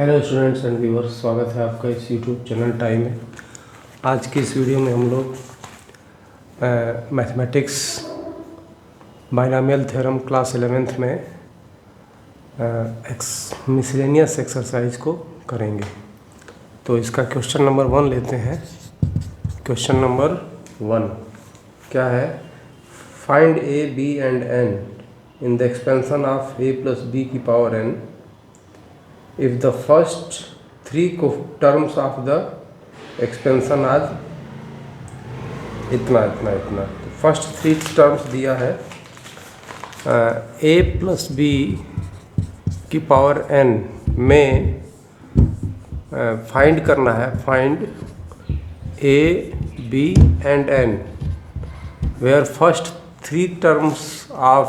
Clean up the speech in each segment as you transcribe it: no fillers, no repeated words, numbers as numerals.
Hello students and viewers, स्वागत है आपका इस यूट्यूब चैनल टाइम में। आज की इस वीडियो में हम लोग mathematics binomial theorem class 11th में मिसलेनियस एक्सरसाइज को करेंगे। तो इसका क्वेश्चन नंबर 1 लेते हैं। क्वेश्चन नंबर 1 क्या है? Find a, b and n in the expansion of a plus B की power n if the first three terms of the expansion आज इतना इतना इतना। तो फर्स्ट थ्री टर्म्स दिया है a प्लस बी की पावर n में फाइंड करना है। Find a, b and n where first three terms of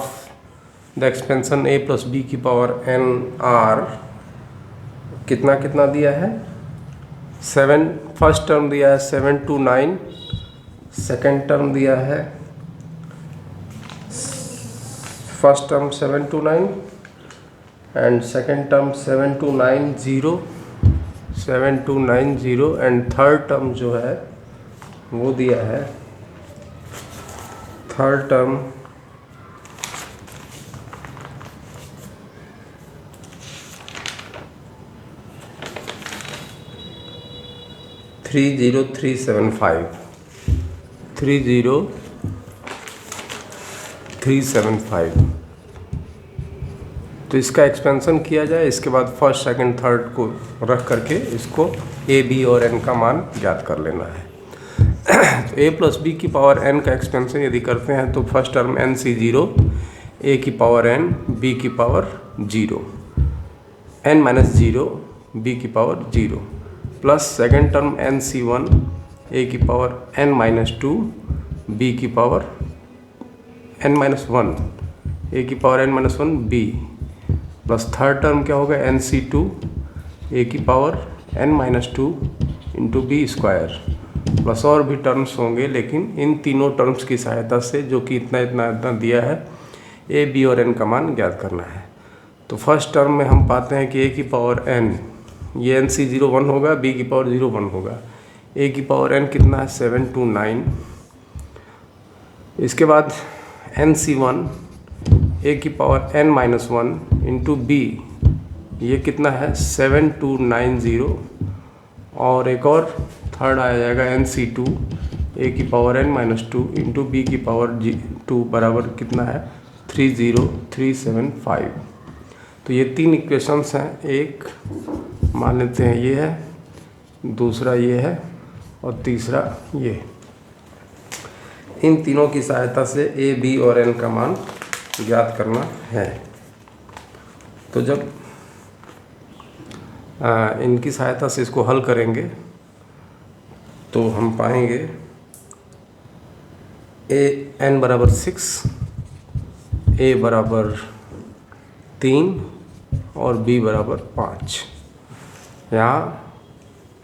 the expansion a plus B की पावर n आर कितना कितना दिया है? 7। फर्स्ट टर्म दिया है 7 to 9, सेकेंड टर्म दिया है first term 7 to 9 and second term 7 to 9 0, 7 to 9 0 and third term जो है वो दिया है, थर्ड टर्म 30375, 30375। तो इसका एक्सपेंशन किया जाए, इसके बाद फर्स्ट सेकंड थर्ड को रख करके इसको ए, बी और एन का मान ज्ञात कर लेना है। तो ए प्लस बी की पावर एन का एक्सपेंशन यदि करते हैं तो first term N C 0, A की पावर एन, बी की पावर 0, एन माइनस 0, बी की power 0 plus second term N C 1, A की पावर एन माइनस 2, बी की पावर एन माइनस 1, ए की power N minus 1 B plus third term क्या होगा? N C 2, A की power N minus 2 into B square plus और भी terms होंगे, लेकिन इन तीनों टर्म्स की सहायता से जो कि इतना इतना इतना दिया है, ए, बी और एन का मान ज्ञात करना है। तो फर्स्ट टर्म में हम पाते हैं कि ए की पावर एन, ये एन सी 0 1 होगा, बी की पावर 0 1 होगा, ए की पावर एन कितना है? 7 to 9। इसके बाद एन सी 1, ए की power N minus 1 into B, ये कितना है? 7 to 9 0 और एक और थर्ड आ जाएगा एन सी 2, ए की power N minus 2 into B की पावर 2 बराबर कितना है? 30375। तो ये तीन इक्वेशंस हैं। एक मान लेते हैं ये है, दूसरा ये है और तीसरा ये। इन तीनों की सहायता से ए, बी और एन का मान ज्ञात करना है। तो जब इनकी सहायता से इसको हल करेंगे तो हम पाएंगे ए एन बराबर 6, ए बराबर 3 और बी बराबर 5। यहाँ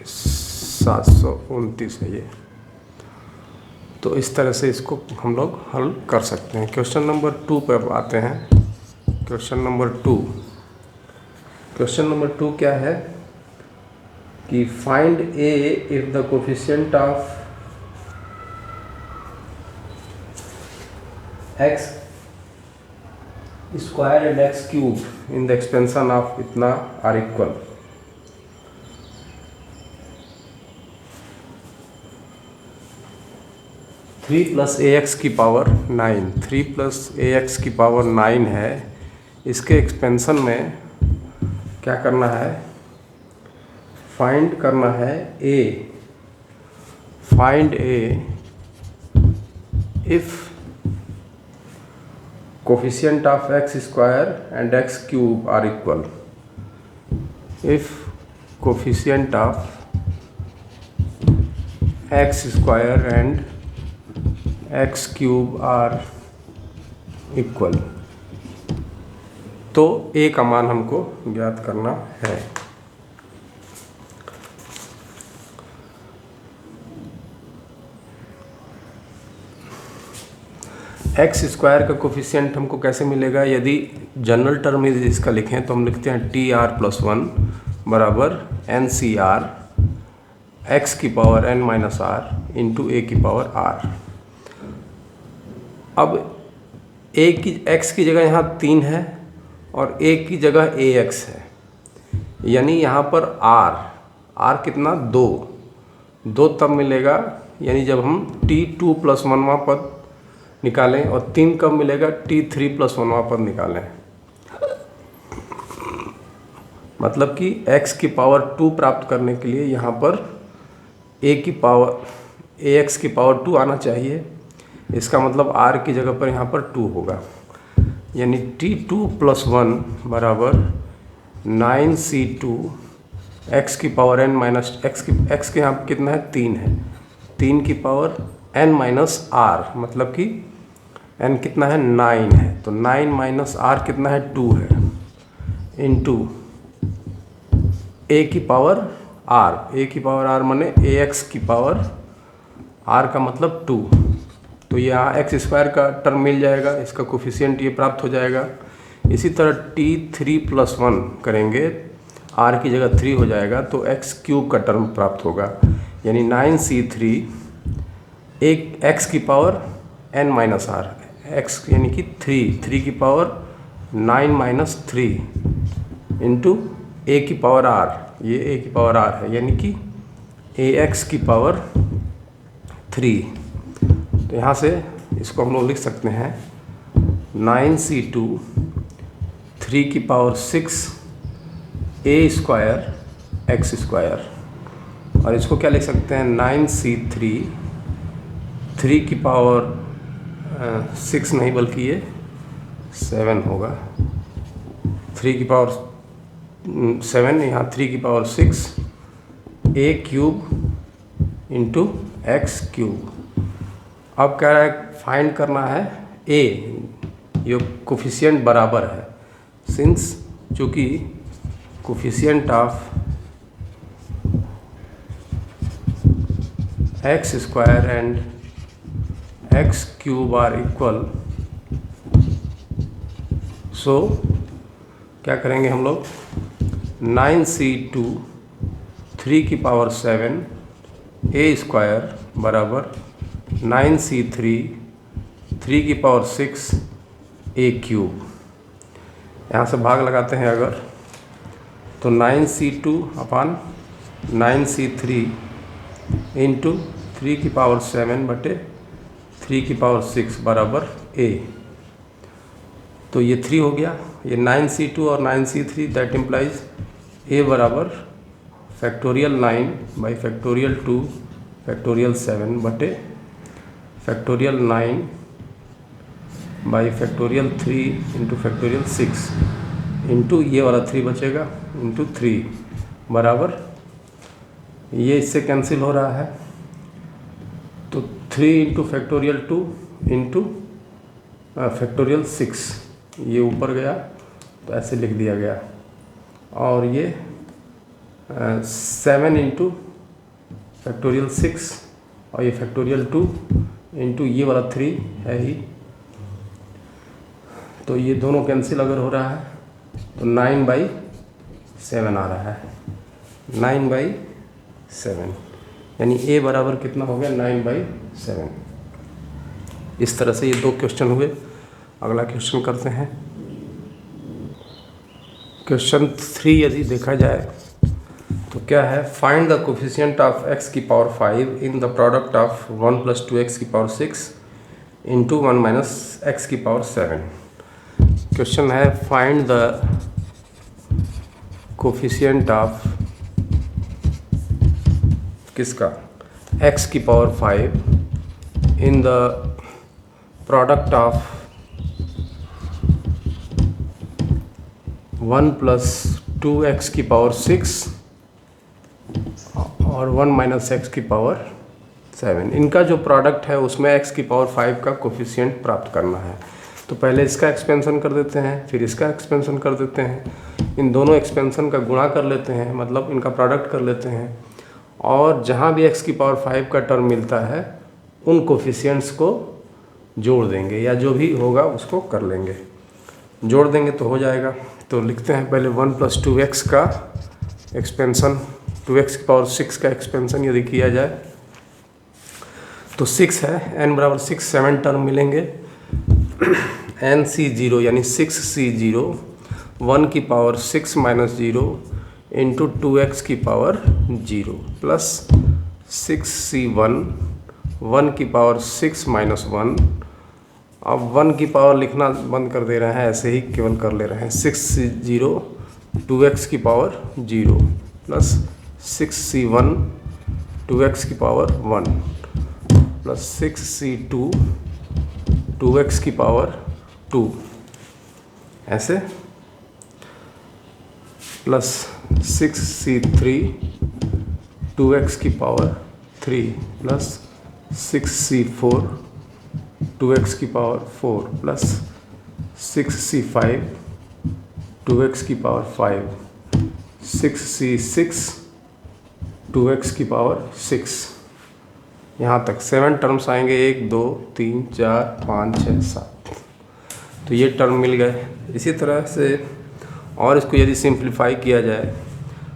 729 है ये। तो इस तरह से इसको हम लोग हल कर सकते हैं। क्वेश्चन नंबर 2 पर आते हैं। क्वेश्चन नंबर 2, क्वेश्चन नंबर 2 क्या है कि find a if the coefficient of x square and x cube in the expansion of इतना are equal. Three plus a x की पावर 9, 3 प्लस ए एक्स की power 9 है। इसके एक्सपेंशन में क्या करना है? फाइंड करना है a, find a if coefficient of x square and x cube are equal. If coefficient of x square and x cube are equal, तो ए का मान हमको ज्ञात करना है। एक्स स्क्वायर का कोफिशिएंट हमको कैसे मिलेगा? यदि जनरल टर्म इसका लिखें तो हम लिखते हैं टी आर प्लस 1 बराबर एन सी आर एक्स की power N minus r into a की पावर आर। अब ए की एक्स की जगह यहाँ 3 है और ए की जगह ए एक्स है, यानी यहाँ पर आर कितना 2 तब मिलेगा, यानी जब हम t2 + 1वां पद निकालें, और 3 कब मिलेगा t3 + 1वां पद निकालें। मतलब कि x की पावर 2 प्राप्त करने के लिए यहाँ पर ax की पावर 2 आना चाहिए। इसका मतलब r की जगह पर यहाँ पर 2 होगा, यानी t2 + 1 बराबर 9c2 x की पावर n माइनस x के यहाँ पर कितना है 3 है, 3 की पावर n माइनस आर, मतलब कि n कितना है 9 है, तो 9 माइनस r कितना है 2 है, इंटू a की पावर r माने ax की पावर r का मतलब 2, तो यहाँ x² का टर्म मिल जाएगा, इसका कोफिशिएंट ये प्राप्त हो जाएगा। इसी तरह t3 + 1 करेंगे, r की जगह 3 हो जाएगा, तो x³ का टर्म प्राप्त होगा, यानी 9c3 x की power n minus r, x यानी कि 3 की पावर 9 माइनस 3 इंटू a की पावर r, ये a की पावर r है, यानी कि ax की पावर 3। तो यहाँ से इसको हम लोग लिख सकते हैं 9c2 3 की पावर 6 a² x², और इसको क्या लिख सकते हैं 9c3 3 की पावर 6 नहीं बल्कि ये 7 होगा, 3 की पावर 7, यहाँ 3 की पावर 6 a³ इंटू x³। अब कह रहा है फाइंड करना है a, ये कोफिशिएंट बराबर है, सिंस चूँकि coefficient of x² and x³ are equal, so क्या करेंगे हम लोग 9c2 3 की पावर 7 a² बराबर 9c3 3 की पावर 6 a³। यहाँ से भाग लगाते हैं अगर, तो 9c2 अपान 9c3 इंटू 3 की पावर 7 बटे 3 की पावर 6 बराबर a, तो ये 3 हो गया, ये 9c2 और 9c3, दैट इम्प्लाइज a बराबर फैक्टोरियल 9 बाई फैक्टोरियल 2 फैक्टोरियल 7 बटे factorial 9 by factorial 3 into factorial 6 into ये वाला 3 बचेगा इंटू 3 बराबर, ये इससे कैंसिल हो रहा है, तो 3 इंटू फैक्टोरियल 2 इंटू फैक्टोरियल 6, ये ऊपर गया तो ऐसे लिख दिया गया, और ये 7 इंटू फैक्टोरियल 6 और ये फैक्टोरियल 2 इंटू ये वाला 3 है ही, तो ये दोनों कैंसिल अगर हो रहा है तो 9/7 आ रहा है, 9/7, यानी a बराबर कितना हो गया 9/7। इस तरह से ये 2 क्वेश्चन हुए। अगला क्वेश्चन करते हैं। क्वेश्चन 3 यदि देखा जाए तो क्या है, find the coefficient of x की power 5 in the product of 1 + 2x की पावर 6 इंटू 1 - x की पावर 7। क्वेश्चन है फाइंड द कोफिशिएंट ऑफ किसका x की power 5 in the product of 1 + 2x की पावर 6 और 1 - x की पावर 7। इनका जो प्रोडक्ट है उसमें x की पावर 5 का कोफिशिएंट प्राप्त करना है। तो पहले इसका एक्सपेंशन कर देते हैं, फिर इसका एक्सपेंशन कर देते हैं, इन दोनों एक्सपेंशन का गुणा कर लेते हैं, मतलब इनका प्रोडक्ट कर लेते हैं, और जहाँ भी x की पावर 5 का टर्म मिलता है उन कोफिशिएंट्स को जोड़ देंगे, या जो भी होगा उसको कर लेंगे, जोड़ देंगे तो हो जाएगा। तो लिखते हैं पहले 1 + 2x का एक्सपेंशन 2x की पावर 6 का एक्सपेंशन यदि किया जाए तो 6 है, n बराबर 6 7 टर्म मिलेंगे। nc0 यानी 6c0 1 की पावर 6 माइनस 0 इंटू 2x की पावर 0 प्लस 6c1 1 की पावर 6 माइनस 1। अब 1 की पावर लिखना बंद कर दे रहे हैं, ऐसे ही केवल कर ले रहे हैं। 6c0 2x की पावर 0 प्लस 6c1 2x की पावर 1 प्लस 6c2 2x की पावर 2 ऐसे प्लस 6c3 2x की पावर 3 प्लस 6c4 2x की पावर 4 प्लस 6c5 2x की पावर 5 6c6 2x की पावर 6। यहाँ तक 7 टर्म्स आएंगे, 1 2 3 4 5 6 7, तो ये टर्म मिल गए। इसी तरह से और इसको यदि सिंप्लीफाई किया जाए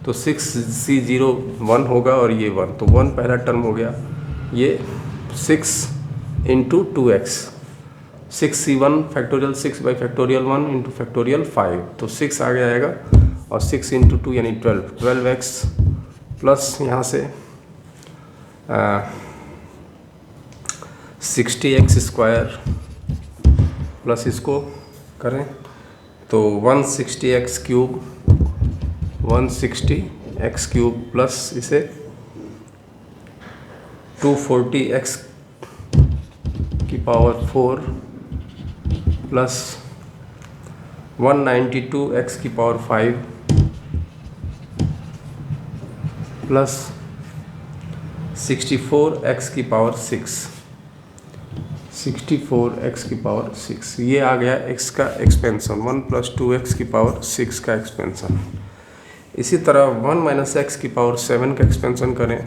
तो 6c0 1 होगा और ये 1, तो 1 पहला टर्म हो गया। ये 6 into 2x 6c1 factorial 6 by factorial 1 into factorial 5, तो 6 आगे आएगा और 6 इंटू 2 यानी 12x प्लस यहाँ से 60x स्क्वायर प्लस इसको करें तो 160x cube 160x cube plus इसे 240x की पावर 4 प्लस 192x की पावर 5 प्लस 64x की पावर 6 64x की पावर 6, ये आ गया x का एक्सपेंशन 1 प्लस 2x की पावर 6 का एक्सपेंशन। इसी तरह 1 माइनस x की पावर 7 का एक्सपेंशन करें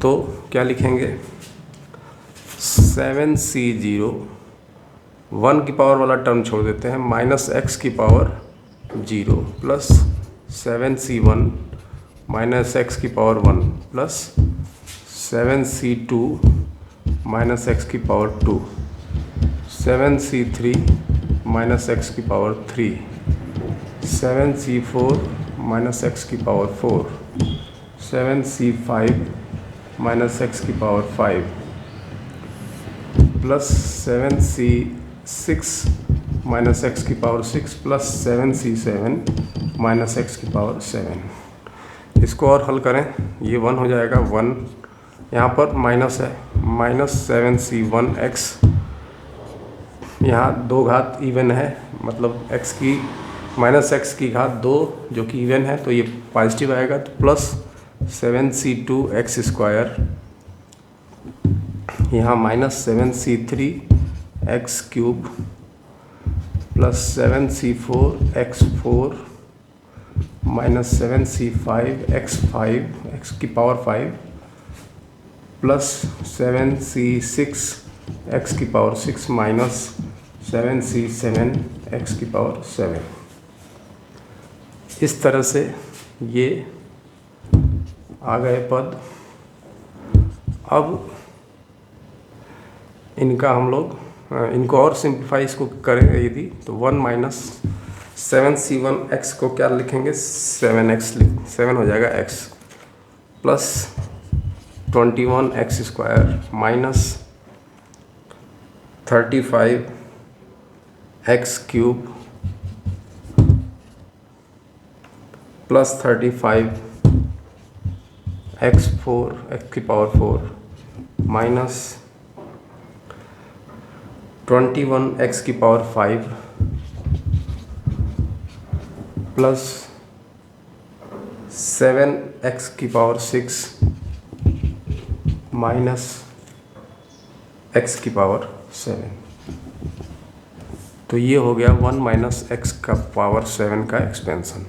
तो क्या लिखेंगे 7c0 1 की पावर वाला टर्म छोड़ देते हैं माइनस x की power 0 plus 7c1 minus x की power 1 plus 7c2 minus x की पावर 2 7c3 माइनस x की पावर 3 7c4 माइनस x की पावर 4 7c5 माइनस x की power 5 plus 7c6 minus x की power 6 plus 7c7 minus x की power 7। इसको और हल करें, ये 1 हो जाएगा 1, यहाँ पर माइनस है माइनस 7c1x, यहाँ 2 घात इवन है मतलब x की माइनस x की घात 2 जो कि इवन है तो ये पॉजिटिव आएगा, तो प्लस 7c2x स्क्वायर, यहाँ minus 7c3x cube plus 7c4x4 minus 7c5x5 x की पावर 5 प्लस 7c6x की पावर 6 माइनस 7c7x की पावर 7। इस तरह से ये आ गए पद। अब इनका हम लोग इनको और सिंप्लीफाई इसको करें यदि तो 1 माइनस 7c1x को क्या लिखेंगे 7x 7 हो जाएगा x plus 21x square minus 35x cube plus 35x4 x की पावर 4 माइनस 21x की पावर 5 प्लस 7x की पावर 6 माइनस x की पावर 7। तो ये हो गया 1 माइनस x का पावर 7 का एक्सपेंशन।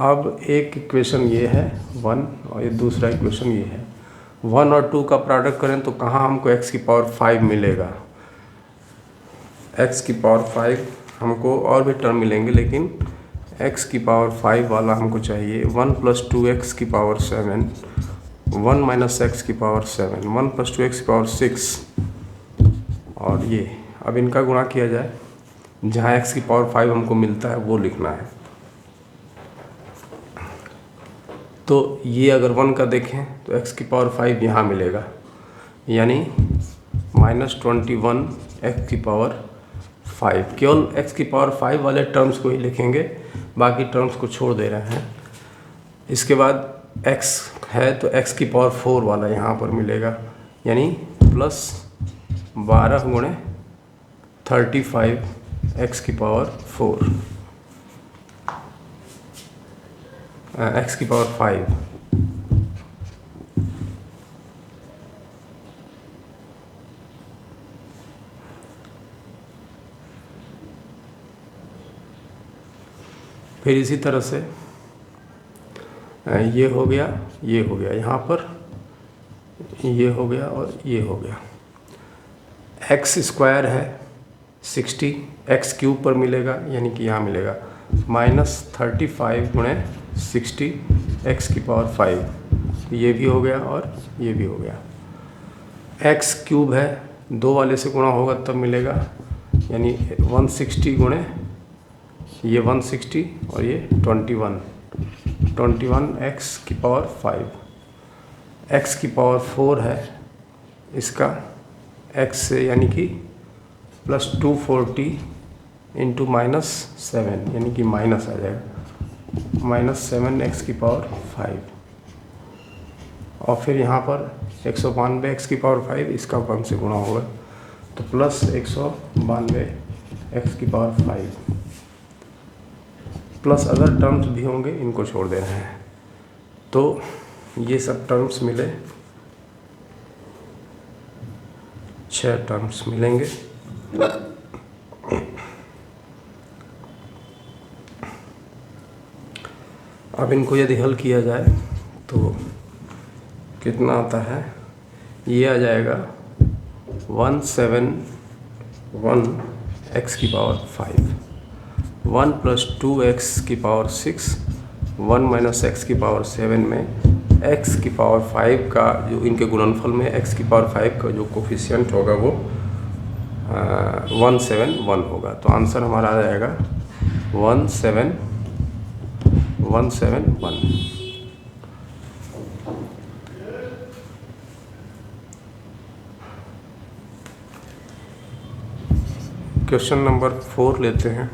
अब एक इक्वेशन ये है 1 और ये दूसरा इक्वेशन ये है। 1 और 2 का प्रोडक्ट करें तो कहाँ हमको x की पावर 5 मिलेगा, x की पावर 5 हमको और भी टर्म मिलेंगे लेकिन x की पावर 5 वाला हमको चाहिए 1 + 2x की पावर 7, 1 - x की पावर 7, 1 + 2x की पावर 6 और ये अब इनका गुणा किया जाए, जहाँ x की पावर 5 हमको मिलता है वो लिखना है। तो ये अगर 1 का देखें तो x की पावर 5 यहाँ मिलेगा, यानी -21 x की पावर 5। केवल x की पावर 5 वाले टर्म्स को ही लिखेंगे, बाकी टर्म्स को छोड़ दे रहे हैं। इसके बाद x है तो x की पावर 4 वाला यहाँ पर मिलेगा, यानी +12 × 35 x की पावर 4, x की पावर 5। फिर इसी तरह से ये हो गया, ये हो गया, यहाँ पर ये हो गया और ये हो गया। x² है 60, x³ पर मिलेगा, यानी कि यहाँ मिलेगा -35 × 60 x की पावर 5। ये भी हो गया और ये भी हो गया। x³ है, 2 वाले से गुणा होगा तब मिलेगा, यानी 160 × ये 160 और ये 21 x की पावर 5। x की पावर 4 है इसका, x से यानी कि +240 × -7, यानी कि माइनस आ जाएगा, -7 x की पावर 5। और फिर यहाँ पर 192 x की पावर 5, इसका 1 से गुणा होगा तो +192 x की पावर 5। प्लस अदर टर्म्स भी होंगे, इनको छोड़ दे रहे हैं। तो ये सब टर्म्स मिले, 6 टर्म्स मिलेंगे। अब इनको यदि हल किया जाए तो कितना आता है, ये आ जाएगा 171 x की पावर 5, 1 + 2x की पावर 6, 1 - x की पावर 7 में x की पावर 5 का जो इनके गुणनफल में x की पावर 5 का जो कोफिशिएंट होगा वो 171 होगा। तो आंसर हमारा आ जाएगा 171। क्वेश्चन नंबर 4 लेते हैं।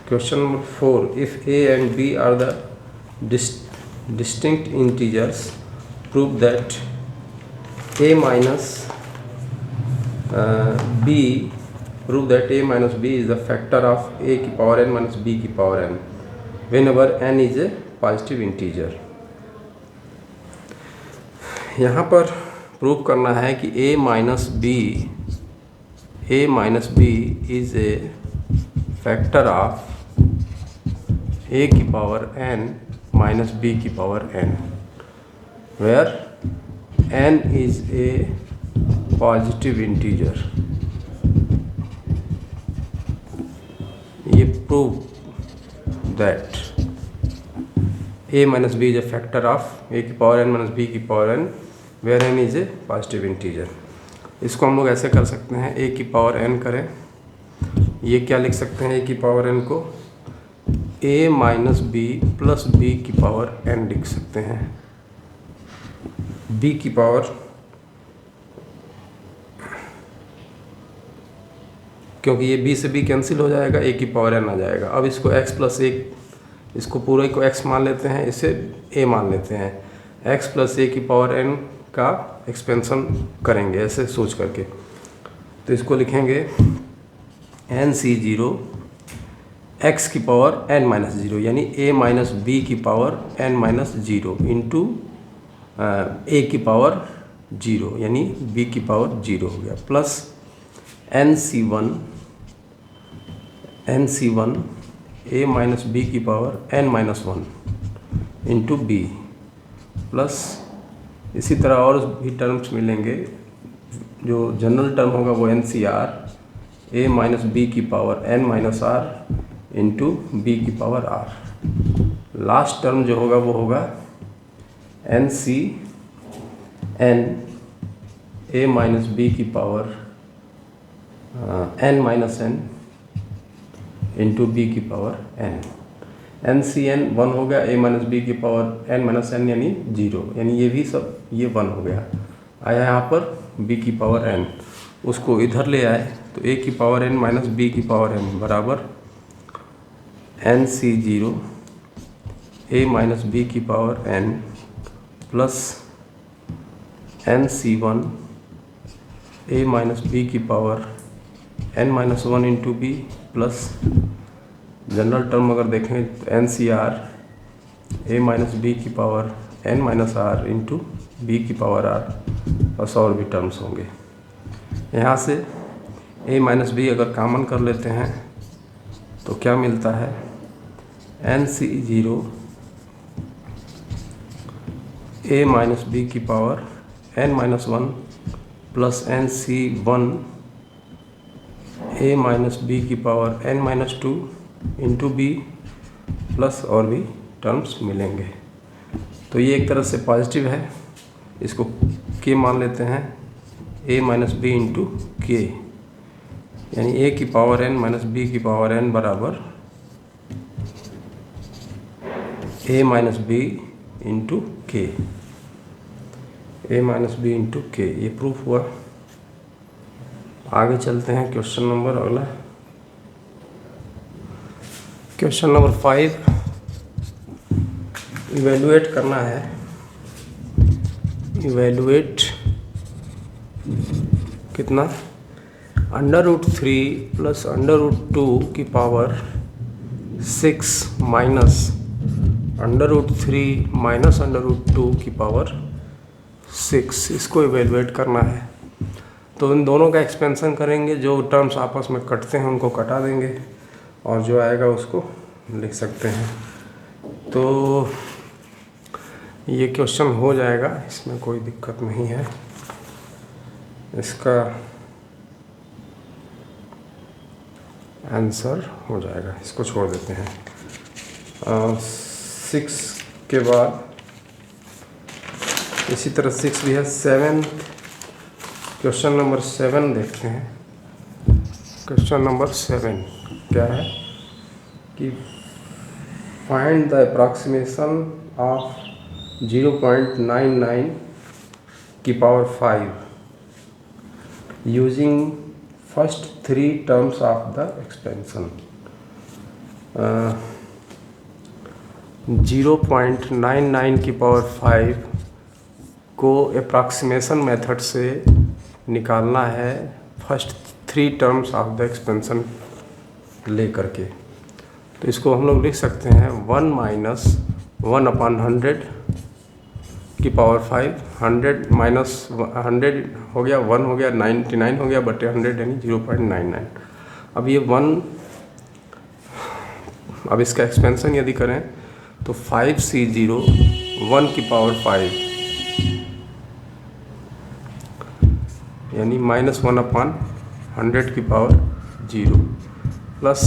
Question number 4. If a and b are the distinct integers, prove that a minus b is the factor of a की पावर n minus b की power n whenever n is a positive integer। यहाँ पर prove करना है कि a minus b is a factor of a की power n minus b की power n, where n is a positive integer। ये prove that a minus b is a factor of a की power n minus b की power n, where n is a positive integer। इसको हम लोग ऐसे कर सकते हैं, a की पावर n करें, ये क्या लिख सकते हैं, a की पावर n को a minus b plus b की पावर n लिख सकते हैं। b की पावर, क्योंकि ये b से b कैंसिल हो जाएगा, a की पावर n आ जाएगा। अब इसको x + 1, इसको पूरे को x मान लेते हैं, इसे a मान लेते हैं, x + a की पावर n का एक्सपेंशन करेंगे ऐसे सोच करके। तो इसको लिखेंगे nc0 x की पावर n - 0, यानी a minus b की पावर n - 0 इंटू a की पावर 0, यानी b की पावर 0 हो गया, plus nc1 a minus b की power n - 1 into b, plus इसी तरह और भी टर्म्स मिलेंगे। जो जनरल टर्म होगा वो ncr a minus b की power n - r into B की पावर आर। लास्ट टर्म जो होगा वो होगा N c n a minus b की power N minus n into B की power n. N c n 1 हो गया, ए माइनस बी की पावर एन माइनस एन यानी 0, यानी ये भी सब ये 1 हो गया। आया यहाँ पर बी की पावर एन, उसको इधर ले आए तो ए की पावर एन माइनस बी की पावर एन बराबर n C 0 a minus b की power n plus n C 1 a minus b की power N minus 1 into b plus general term अगर देखें तो n c r a minus b की power N minus r into B की power r, बस और भी टर्म्स होंगे। यहाँ से ए माइनस बी अगर कॉमन कर लेते हैं तो क्या मिलता है, n C 0 a minus b की power N minus 1 plus n C 1 a minus b की power N minus 2 into b plus और भी टर्म्स मिलेंगे। तो ये एक तरह से पॉजिटिव है, इसको के मान लेते हैं ए माइनस बी इंटू के, यानी ए की पावर एन माइनस बी की पावर एन बराबर ए माइनस बी इंटू के, ए माइनस बी इंटू के, ये प्रूफ हुआ। आगे चलते हैं क्वेश्चन नंबर अगला, क्वेश्चन नंबर 5 इवेलुएट करना है। इवेलुएट कितना, √3 प्लस √2 की पावर 6 माइनस √3 माइनस √2 की पावर 6, इसको इवेलुएट करना है। तो इन दोनों का एक्सपेंशन करेंगे, जो टर्म्स आपस में कटते हैं उनको कटा देंगे और जो आएगा उसको लिख सकते हैं। तो ये क्वेश्चन हो जाएगा, इसमें कोई दिक्कत नहीं है। इसका आंसर हो जाएगा, इसको छोड़ देते हैं। 6 के बाद इसी तरह 6 भी है। 7 क्वेश्चन नंबर 7 देखते हैं। क्वेश्चन नंबर 7 क्या है कि फाइंड द अप्रॉक्सीमेशन ऑफ 0.99 की power 5 using first 3 terms of the expansion. 0.99 की पावर 5 को अप्रॉक्सीमेशन मेथड से निकालना है first 3 terms of the expansion ले करके। तो इसको हम लोग लिख सकते हैं 1 माइनस 1/100 की पावर 5, 100 माइनस 100 हो गया, 1 हो गया, 99 हो गया बटे 100 यानी 0.99। अब ये 1, अब इसका एक्सपेंशन यदि करें तो 5C0 1 की पावर 5 यानी -1/100 की पावर 0 प्लस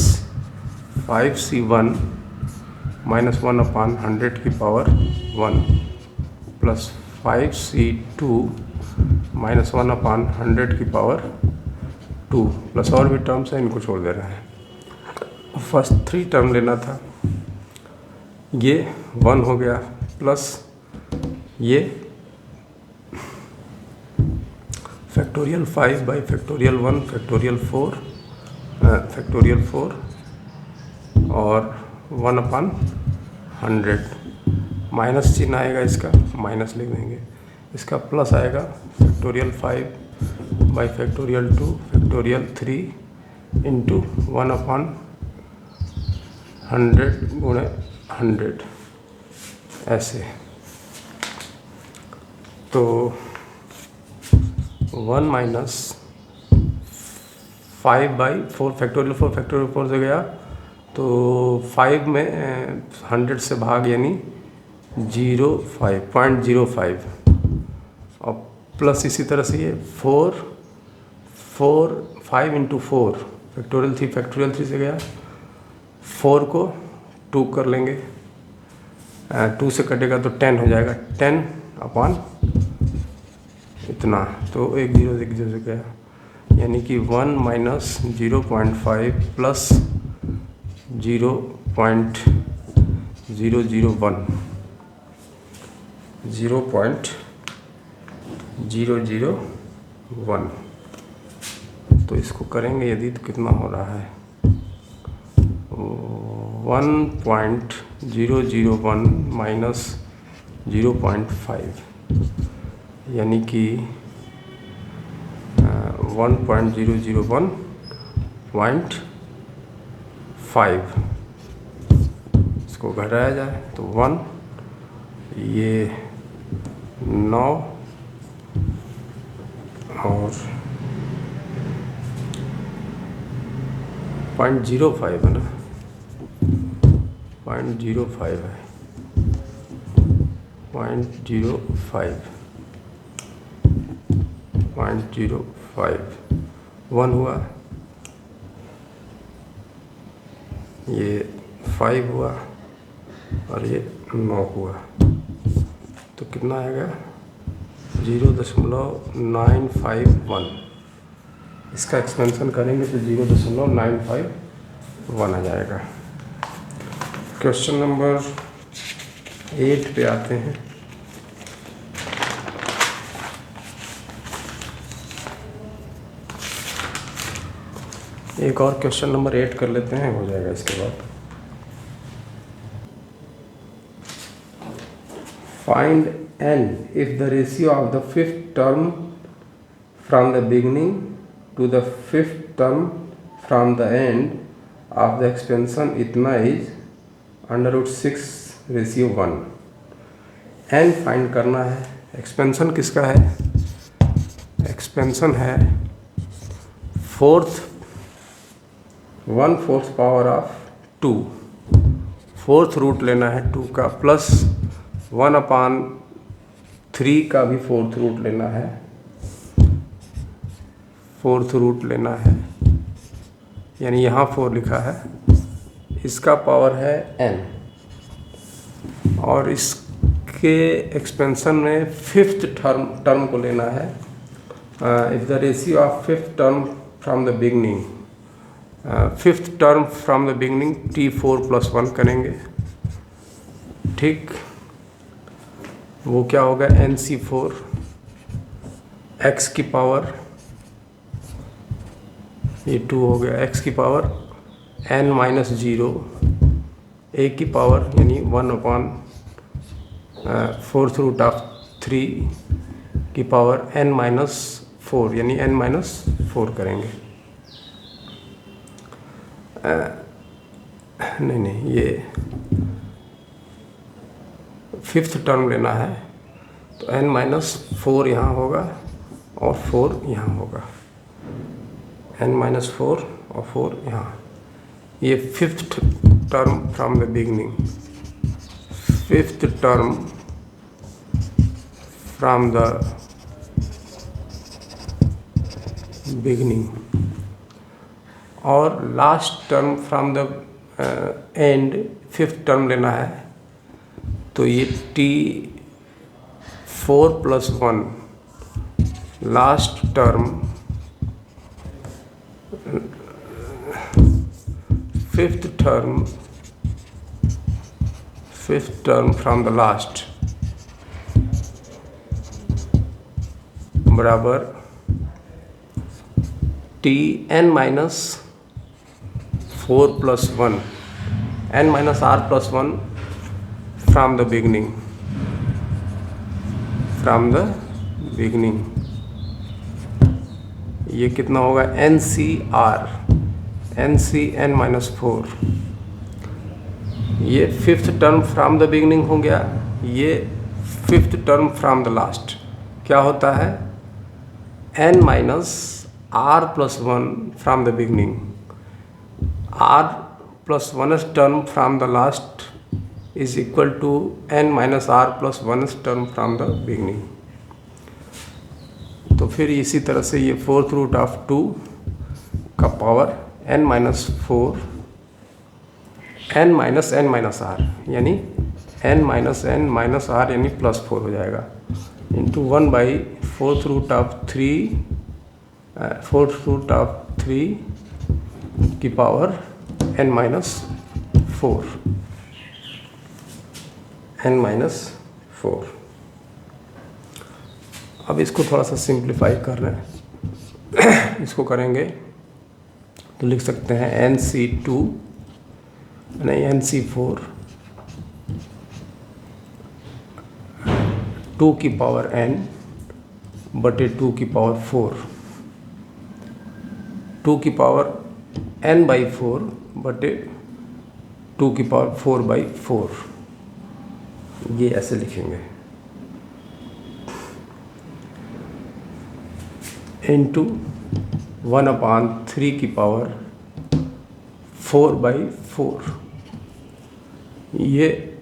5C1 -1/100 की पावर 1 प्लस 5C2 -1/100 की पावर 2 प्लस और भी टर्म्स हैं, इनको छोड़ दे रहे हैं। फर्स्ट 3 टर्म लेना था, ये 1 हो गया प्लस ये फैक्टोरियल 5 बाई फैक्टोरियल 1 फैक्टोरियल 4 और 1/100 माइनस चिन्ह आएगा, इसका माइनस लिख देंगे। इसका प्लस आएगा factorial 5 by factorial 2 factorial 3 into 1/100 गुणे 100 ऐसे। तो 1 माइनस 5/4 फैक्टोरियल 4 से गया तो 5 में 100 से भाग यानी 0.05 और प्लस इसी तरह से ये 5 इंटू 4 फैक्टोरियल 3 से गया 4 को 2 कर लेंगे, 2 से कटेगा तो 10 हो जाएगा, 10 अपॉन इतना, तो 1 0 से गया, यानी कि 1 माइनस 0.5 प्लस 0.001 0.001। तो इसको करेंगे यदि तो कितना हो रहा है 1.001 माइनस 0.5, यानी कि 1.001.5। इसको घटाया जाए तो 1, ये 9 और 0.05 है ना, 0.05 है, 0.05 1 हुआ, ये 5 हुआ और ये 9 हुआ, तो कितना आएगा 0.951। इसका एक्सपेंशन करेंगे तो 0.951 आ जाएगा। क्वेश्चन नंबर 8 पे आते हैं। एक और क्वेश्चन नंबर 8 कर लेते हैं, हो जाएगा इसके बाद। Find n if the ratio of the fifth term from the beginning to the fifth term from the end of the expansion इतना is √6:1। n फाइंड करना है। एक्सपेंशन किसका है? एक्सपेंशन है 1/4 पावर ऑफ 2, 4th रूट लेना है 2 का, plus 1/3 का भी 4th रूट लेना है, 4th रूट लेना है, यानी यहाँ 4 लिखा है, इसका पावर है n, और इसके एक्सपेंशन में 5th टर्म को लेना है। If the ratio of 5th term from the beginning, 5th term from the beginning t4 + 1 करेंगे, ठीक, वो क्या होगा NC4 x की पावर, ये 2 हो गया, x की पावर n-0 a की पावर यानी 1/4th रूट ऑफ 3 की पावर n-4 यानी n-4 करेंगे। नहीं, ये 5th टर्म लेना है, तो n-4 यहाँ होगा और 4 यहाँ होगा, n-4 और 4 यहाँ। ये 5th term from the beginning, 5th term from the beginning, और last term from the end 5th term लेना है, तो ये t4 + 1 last term, 5th term from the last बराबर tn-4 + 1 n-r+1 from the beginning, ये कितना होगा NCr, NCn-4, ये 5th term from the beginning हो गया, ये 5th term from the last क्या होता है n-r+1 from the beginning, r+1th term from the last is equal to n-r+1th term from the beginning. तो फिर इसी तरह से ये 4th रूट ऑफ 2 का power n-4 n minus n minus r, यानी n minus n minus r यानी +4 हो जाएगा, इंटू 1/4 रूट ऑफ 3 की पावर n माइनस 4। अब इसको थोड़ा सा सिंप्लीफाई कर रहे हैं। इसको करेंगे तो लिख सकते हैं NC4 2 की पावर n बटे 2 की पावर 4, 2 की पावर n/4 बटे 2 की पावर 4/4, ये ऐसे लिखेंगे, इंटू 1/3 की पावर 4/4, ये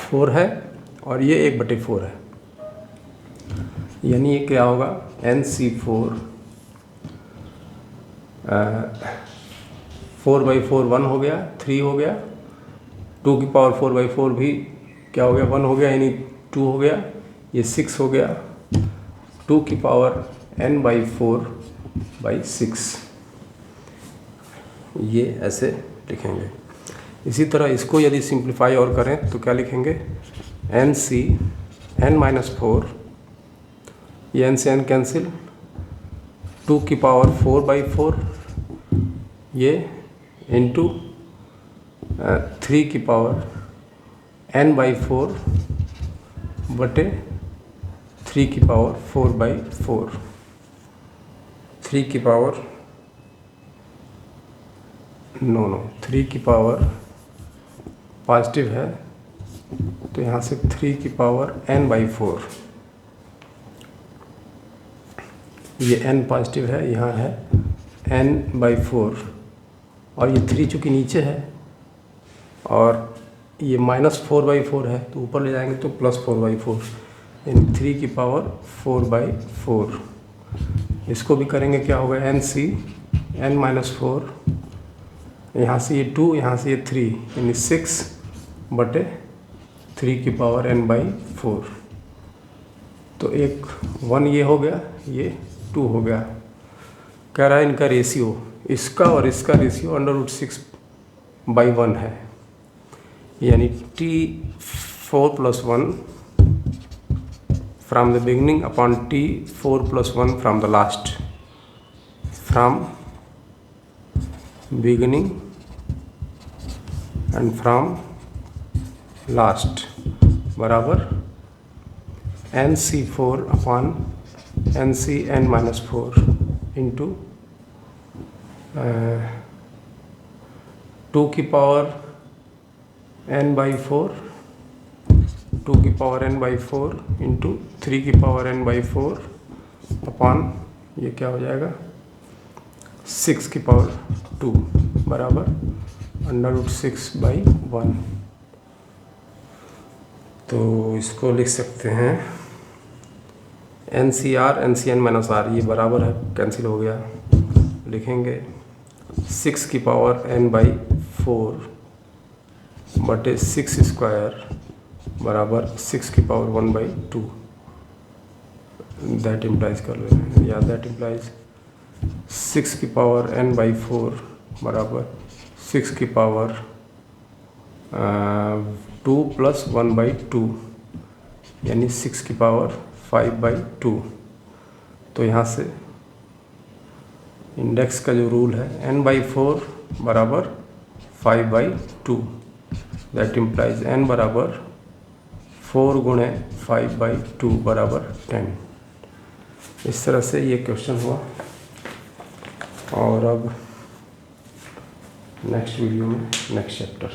4 है और ये 1/4 है, यानी ये क्या होगा, NC4 4/4 1 हो गया, 3 हो गया, 2 की पावर 4/4 भी क्या हो गया, 1 हो गया, यानी 2 हो गया, ये 6 हो गया, 2 की पावर n/4/6, ये ऐसे लिखेंगे। इसी तरह इसको यदि सिंप्लीफाई और करें तो क्या लिखेंगे, n-4, ये n से n कैंसिल, 2 की पावर 4/4, ये इंटू 3 की पावर n/4 बटे 3 की पावर 4/4, 3 की पावर 3 की पावर पॉजिटिव है तो यहाँ से 3 की पावर n/4, ये n पॉजिटिव है, यहाँ है n/4, और ये 3 चूँकि नीचे है और ये -4/4 है तो ऊपर ले जाएंगे तो +4/4, यानी 3 की पावर 4/4। इसको भी करेंगे, क्या होगा, n-4, यहाँ से ये 2, यहाँ से ये 3, यानी 6 बटे 3 की पावर n/4, तो एक 1 ये हो गया, ये 2 हो गया। कह रहा है इनका रेशियो, इसका और इसका रेशियो √6/1 है, यानी T4 + 1 from the beginning upon T4 + 1 from the last, from beginning and from last बराबर NC4 अपॉन NCn-4 इंटू 2 की पावर n/4, 2 की पावर n/4 इंटू 3 की पावर n/4 अपॉन ये क्या हो जाएगा, 6 की पावर 2 बराबर √6/1। तो इसको लिख सकते हैं NCr NCn-r, ये बराबर है, कैंसिल हो गया, लिखेंगे 6 की पावर n/4 बटे 6 स्क्वायर बराबर 6 की पावर 1/2, दैट इम्प्लाइज कर लेते हैं, या दैट इम्प्लाइज 6 की पावर n/4 बराबर 6 की पावर 2 + 1/2, यानी 6 की पावर 5/2। तो यहाँ से इंडेक्स का जो रूल है, n/4 बराबर 5/2, दैट इम्प्लाइज n बराबर 4 × 5/2 बराबर 10। इस तरह से ये क्वेश्चन हुआ। और अब नेक्स्ट वीडियो में नेक्स्ट चैप्टर।